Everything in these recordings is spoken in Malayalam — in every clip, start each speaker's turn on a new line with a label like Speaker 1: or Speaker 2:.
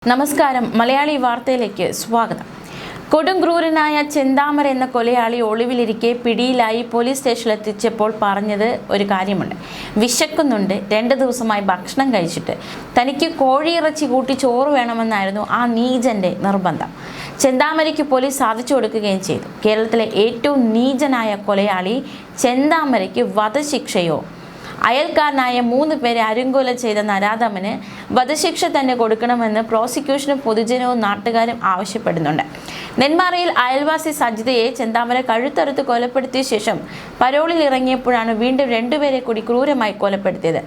Speaker 1: നമസ്കാരം മലയാളി വാർത്തയിലേക്ക് സ്വാഗതം. കൊടുംക്രൂരനായ ചെന്താമര എന്ന കൊലയാളി ഒളിവിലിരിക്കെ പിടിയിലായി പോലീസ് സ്റ്റേഷനിലെത്തിച്ചപ്പോൾ പറഞ്ഞത് ഒരു കാര്യമുണ്ട്. വിശക്കുന്നുണ്ട്, 2 ദിവസമായി ഭക്ഷണം കഴിച്ചിട്ട്, തനിക്ക് കോഴിയിറച്ചി കൂട്ടി ചോറ് വേണമെന്നായിരുന്നു ആ നീചന്റെ നിർബന്ധം. ചെന്താമരയ്ക്ക് പോലീസ് സാധിച്ചു കൊടുക്കുകയും ചെയ്തു. കേരളത്തിലെ ഏറ്റവും നീചനായ കൊലയാളി ചെന്താമരയ്ക്ക് വധശിക്ഷയോ അയൽക്കാരനായ 3 പേരെ അരുങ്കൊല ചെയ്ത നരാധമന് വധശിക്ഷ തന്നെ കൊടുക്കണമെന്ന് പ്രോസിക്യൂഷനും പൊതുജനവും നാട്ടുകാരും ആവശ്യപ്പെടുന്നുണ്ട്. നെന്മാറയിൽ അയൽവാസി സജിതയെ ചെന്താമര കഴുത്തറുത്ത് കൊലപ്പെടുത്തിയ ശേഷം പരോളിൽ ഇറങ്ങിയപ്പോഴാണ് വീണ്ടും 2 പേരെ കൂടി ക്രൂരമായി കൊലപ്പെടുത്തിയത്.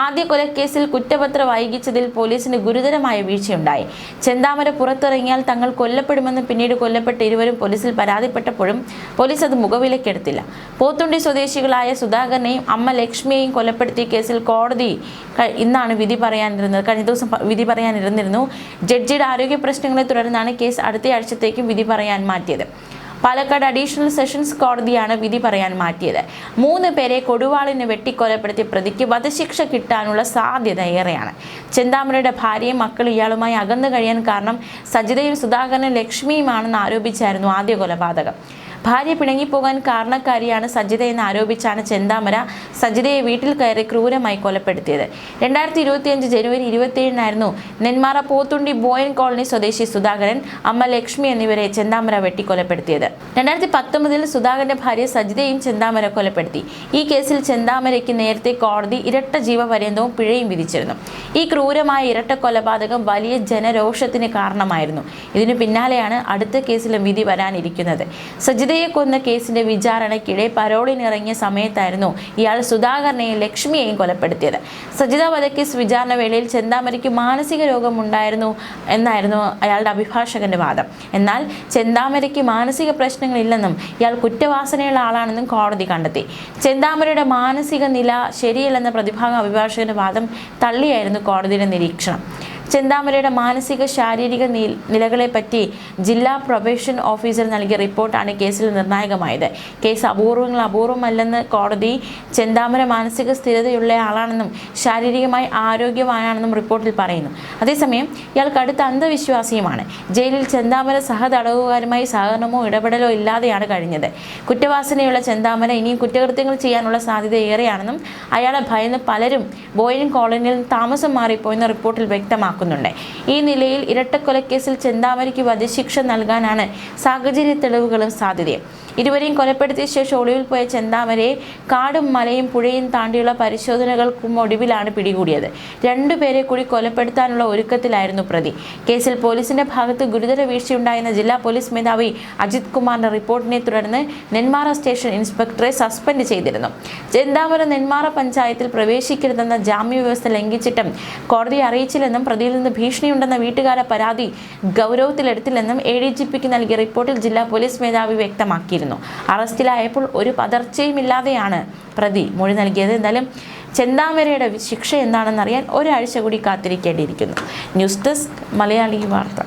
Speaker 1: ആദ്യ കൊലക്കേസിൽ കുറ്റപത്രം വൈകിച്ചതിൽ പോലീസിന് ഗുരുതരമായ വീഴ്ചയുണ്ടായി. ചെന്താമര പുറത്തിറങ്ങിയാൽ തങ്ങൾ കൊല്ലപ്പെടുമെന്ന് പിന്നീട് കൊല്ലപ്പെട്ട ഇരുവരും പോലീസിൽ പരാതിപ്പെട്ടപ്പോഴും പോലീസ് അത് മുഖവിലക്കെടുത്തില്ല. പോത്തുണ്ടി സ്വദേശികളായ സുധാകരനെയും അമ്മ ലക്ഷ്മിയെയും കൊലപ്പെടുത്തിയ കേസിൽ കോടതി ഇന്നാണ് വിധി പറയാനിരുന്നത്. കഴിഞ്ഞ ദിവസം വിധി പറയാനിരുന്നിരുന്നു. ജഡ്ജിയുടെ ആരോഗ്യ പ്രശ്നങ്ങളെ തുടർന്നാണ് കേസ് അടുത്തയാഴ്ചത്തേക്കും വിധി പറയാൻ മാറ്റിയത്. പാലക്കാട് അഡീഷണൽ സെഷൻസ് കോടതിയാണ് വിധി പറയാൻ മാറ്റിയത്. 3 പേരെ കൊടുവാളിന് വെട്ടിക്കൊലപ്പെടുത്തിയ പ്രതിക്ക് വധശിക്ഷ കിട്ടാനുള്ള സാധ്യത ഏറെയാണ്. ചെന്താമരയുടെ ഭാര്യയും മക്കളും ഇയാളുമായി അകന്നു കഴിയാൻ കാരണം സജിതയും സുധാകരനും ലക്ഷ്മിയുമാണെന്ന് ആരോപിച്ചായിരുന്നു ആദ്യ കൊലപാതകം. ഭാര്യ പിണങ്ങിപ്പോകാൻ കാരണക്കാരിയാണ് സജിത എന്ന് ആരോപിച്ചാണ് ചെന്താമര സജിതയെ വീട്ടിൽ കയറി ക്രൂരമായി കൊലപ്പെടുത്തിയത്. 2025 ജനുവരി 27 നെന്മാറ പോത്തുണ്ടി ബോയൻ കോളനി സ്വദേശി സുധാകരൻ, അമ്മ ലക്ഷ്മി എന്നിവരെ ചെന്താമര വെട്ടിക്കൊലപ്പെടുത്തിയത്. 2019 സുധാകരന്റെ ഭാര്യ സജിതയും ചെന്താമര കൊലപ്പെടുത്തി. ഈ കേസിൽ ചെന്താമരയ്ക്ക് നേരത്തെ കോടതി ഇരട്ട ജീവപര്യന്തവും പിഴയും വിധിച്ചിരുന്നു. ഈ ക്രൂരമായ ഇരട്ട കൊലപാതകം വലിയ ജനരോഷത്തിന് കാരണമായിരുന്നു. ഇതിനു പിന്നാലെയാണ് അടുത്ത കേസിലും വിധി വരാനിരിക്കുന്നത്. സജിതയെ കൊന്ന കേസിന്റെ വിചാരണയ്ക്കിടെ പരോളിനിറങ്ങിയ സമയത്തായിരുന്നു ഇയാൾ സുധാകരനെയും ലക്ഷ്മിയെയും കൊലപ്പെടുത്തിയത്. സജിത വധക്കേസ് വിചാരണ വേളയിൽ ചെന്താമരയ്ക്ക് മാനസിക രോഗമുണ്ടായിരുന്നു എന്നായിരുന്നു അയാളുടെ അഭിഭാഷകന്റെ വാദം. എന്നാൽ ചെന്താമരയ്ക്ക് മാനസിക പ്രശ്നങ്ങളില്ലെന്നും ഇയാൾ കുറ്റവാസനയുള്ള ആളാണെന്നും കോടതി കണ്ടെത്തി. ചെന്താമരയുടെ മാനസിക നില ശരിയല്ലെന്ന പ്രതിഭാഗം അഭിഭാഷകന്റെ വാദം തള്ളിയായിരുന്നു കോടതിയുടെ നിരീക്ഷണം. ചെന്താമരയുടെ മാനസിക ശാരീരിക നിലകളെപ്പറ്റി ജില്ലാ പ്രൊബേഷൻ ഓഫീസർ നൽകിയ റിപ്പോർട്ടാണ് കേസിൽ നിർണായകമായത്. കേസ് അപൂർവമല്ലെന്ന് കോടതി ചെന്താമര മാനസിക സ്ഥിരതയുള്ള ആളാണെന്നും ശാരീരികമായി ആരോഗ്യവാനാണെന്നും റിപ്പോർട്ടിൽ പറയുന്നു. അതേസമയം ഇയാൾ കടുത്ത അന്ധവിശ്വാസിയുമാണ്. ജയിലിൽ ചെന്താമര സഹതടവുകാരുമായി സഹകരണമോ ഇടപെടലോ ഇല്ലാതെയാണ് കഴിഞ്ഞത്. കുറ്റവാസനയുള്ള ചെന്താമര ഇനിയും കുറ്റകൃത്യങ്ങൾ ചെയ്യാനുള്ള സാധ്യത ഏറെയാണെന്നും അയാളെ ഭയന്ന് പലരും ബോയൻ കോളനിയിൽ താമസം മാറിപ്പോയെന്ന റിപ്പോർട്ടിൽ വ്യക്തമാക്കുന്നു. ഈ നിലയിൽ ഇരട്ടക്കൊലക്കേസിൽ ചെന്താമരയ്ക്ക് വധശിക്ഷ നൽകാനാണ് സാഹചര്യ തെളിവുകളും സാധ്യതയും. ഇരുവരെയും കൊലപ്പെടുത്തിയ ശേഷം ഒളിവിൽ പോയ ചെന്താമരയെ കാടും മലയും പുഴയും താണ്ടിയുള്ള പരിശോധനകൾക്കും ഒടുവിലാണ് പിടികൂടിയത്. 2 പേരെ കൂടി കൊലപ്പെടുത്താനുള്ള ഒരുക്കത്തിലായിരുന്നു പ്രതി. കേസിൽ പോലീസിന്റെ ഭാഗത്ത് ഗുരുതര വീഴ്ചയുണ്ടായെന്ന ജില്ലാ പോലീസ് മേധാവി അജിത് കുമാറിന്റെ റിപ്പോർട്ടിനെ തുടർന്ന് നെന്മാറ സ്റ്റേഷൻ ഇൻസ്പെക്ടറെ സസ്പെൻഡ് ചെയ്തിരുന്നു. ചെന്താമര നെന്മാറ പഞ്ചായത്തിൽ പ്രവേശിക്കരുതെന്ന ജാമ്യ വ്യവസ്ഥ ലംഘിച്ചിട്ടും കോടതിയെ അറിയിച്ചില്ലെന്നും പ്രതിയിൽ നിന്ന് ഭീഷണിയുണ്ടെന്ന വീട്ടുകാരുടെ പരാതി ഗൗരവത്തിലെടുത്തില്ലെന്നും ADGPക്ക് നൽകിയ റിപ്പോർട്ടിൽ ജില്ലാ പോലീസ് മേധാവി വ്യക്തമാക്കിയിരുന്നു. അറസ്റ്റിലായപ്പോൾ ഒരു പതർച്ചയുമില്ലാതെയാണ് പ്രതി മൊഴി നൽകിയത്. എന്തായാലും ചെന്താമരയുടെ ശിക്ഷ എന്താണെന്നറിയാൻ ഒരാഴ്ച കൂടി കാത്തിരിക്കേണ്ടിയിരിക്കുന്നു. ന്യൂസ് ഡെസ്ക് മലയാളി വാർത്ത.